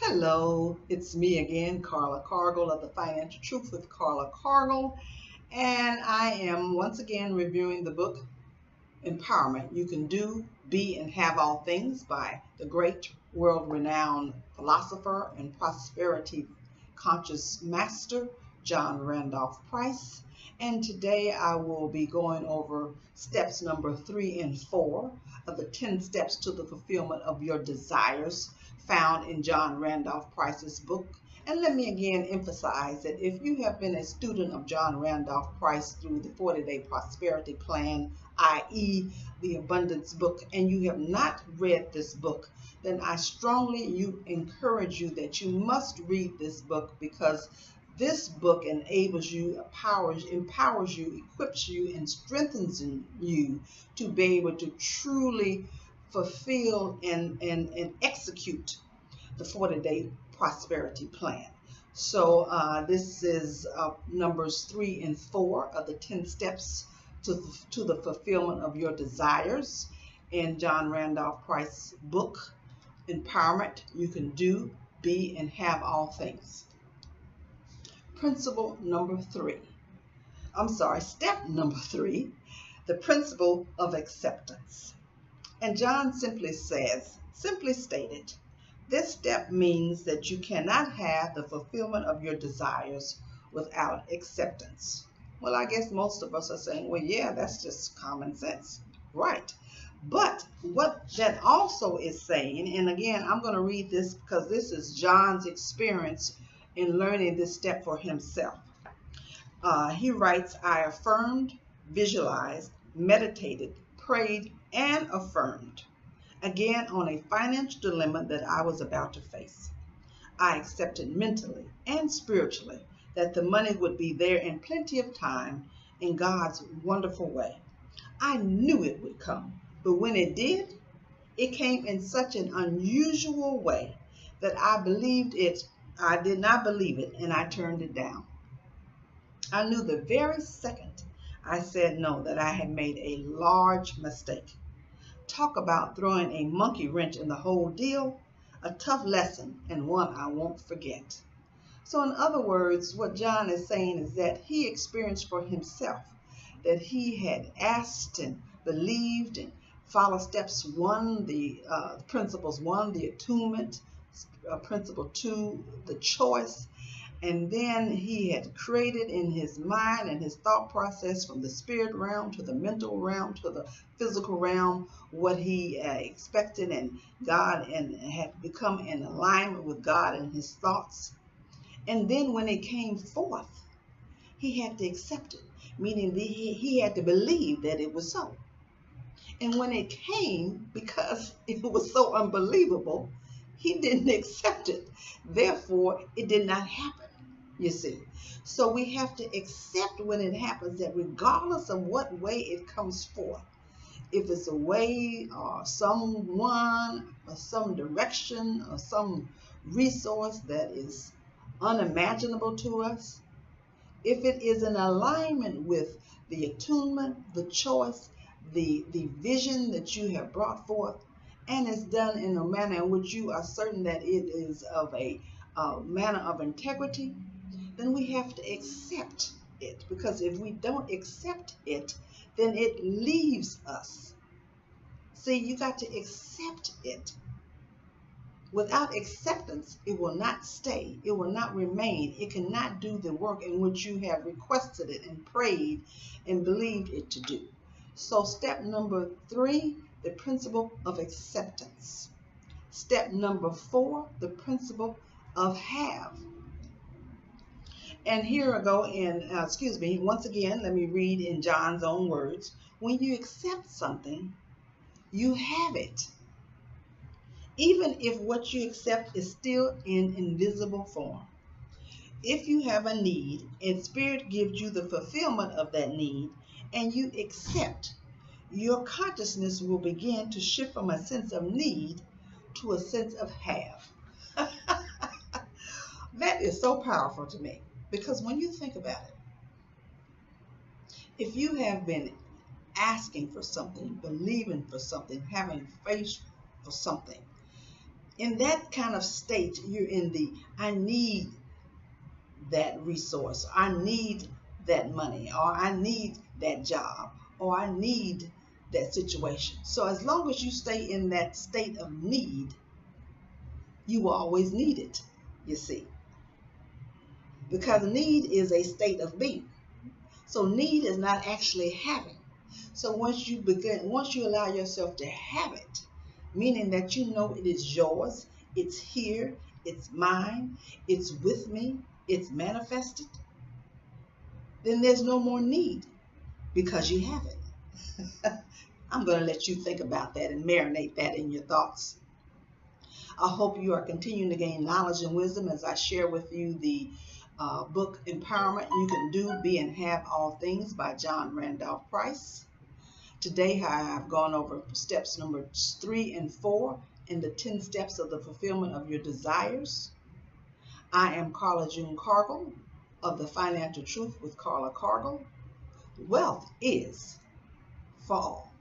Hello, it's me again, Carla Cargle of the Financial Truth with Carla Cargle, and I am once again reviewing the book Empowerment. You Can Do, Be, and Have All Things by the great world-renowned philosopher and prosperity conscious master, John Randolph Price. And today I will be going over steps number 3 and 4 of the 10 steps to the fulfillment of your desires found in John Randolph Price's book. And let me again emphasize that if you have been a student of John Randolph Price through the 40-Day Prosperity Plan, i.e. the Abundance Book, and you have not read this book, then I strongly encourage you that you must read this book, because this book enables you, empowers you, equips you, and strengthens you to be able to truly fulfill and execute the 40-Day Prosperity Plan. So this is numbers 3 and 4 of the 10 steps to the fulfillment of your desires in John Randolph Price's book, Empowerment. You Can Do, Be, and Have All Things. Principle number 3. Step number 3, the principle of acceptance. And John simply stated, this step means that you cannot have the fulfillment of your desires without acceptance. Well, I guess most of us are saying, well, yeah, that's just common sense. Right. But what that also is saying, and again, I'm going to read this because this is John's experience in learning this step for himself. He writes, I affirmed, visualized, meditated, prayed, and affirmed again on a financial dilemma that I was about to face. I accepted mentally and spiritually that the money would be there in plenty of time in God's wonderful way. I knew it would come, but when it did, it came in such an unusual way that I did not believe it, and I turned it down. I knew the very second I said no that I had made a large mistake. Talk about throwing a monkey wrench in the whole deal, a tough lesson and one I won't forget. So in other words, what John is saying is that he experienced for himself that he had asked and believed and followed steps 1, the principles 1, the attunement, principle 2, the choice, and then he had created in his mind and his thought process from the spirit realm to the mental realm to the physical realm what he expected, and God, and had become in alignment with God and his thoughts. And then when it came forth, he had to accept it, meaning he had to believe that it was so. And when it came, because it was so unbelievable, he didn't accept it. Therefore, it did not happen. You see, so we have to accept when it happens that regardless of what way it comes forth, if it's a way or someone or some direction or some resource that is unimaginable to us, if it is in alignment with the attunement, the choice, the vision that you have brought forth, and it's done in a manner in which you are certain that it is of a manner of integrity, then we have to accept it, because if we don't accept it, then it leaves us. See, you got to accept it. Without acceptance, it will not stay. It will not remain. It cannot do the work in which you have requested it and prayed and believed it to do. So step number 3, the principle of acceptance. Step number 4, the principle of have. And here I go in, once again, let me read in John's own words. When you accept something, you have it. Even if what you accept is still in invisible form. If you have a need and Spirit gives you the fulfillment of that need and you accept, your consciousness will begin to shift from a sense of need to a sense of have. That is so powerful to me, because when you think about it, if you have been asking for something, believing for something, having faith for something, In that kind of state, you're in the I need that resource, I need that money, or I need that job, or I need that situation. So as long as you stay in that state of need, you will always need it, you see, because need is a state of being. So need is not actually having. So once you allow yourself to have it, meaning that you know it is yours, it's here, it's mine, it's with me, it's manifested, then there's no more need because you have it. I'm going to let you think about that and marinate that in your thoughts. I hope you are continuing to gain knowledge and wisdom as I share with you the book Empowerment You Can Do, Be, and Have All Things by John Randolph Price. Today I have gone over steps number 3 and 4 in the 10 steps of the fulfillment of your desires. I am Carla June Cargle of The Financial Truth with Carla Cargle. Wealth is for all.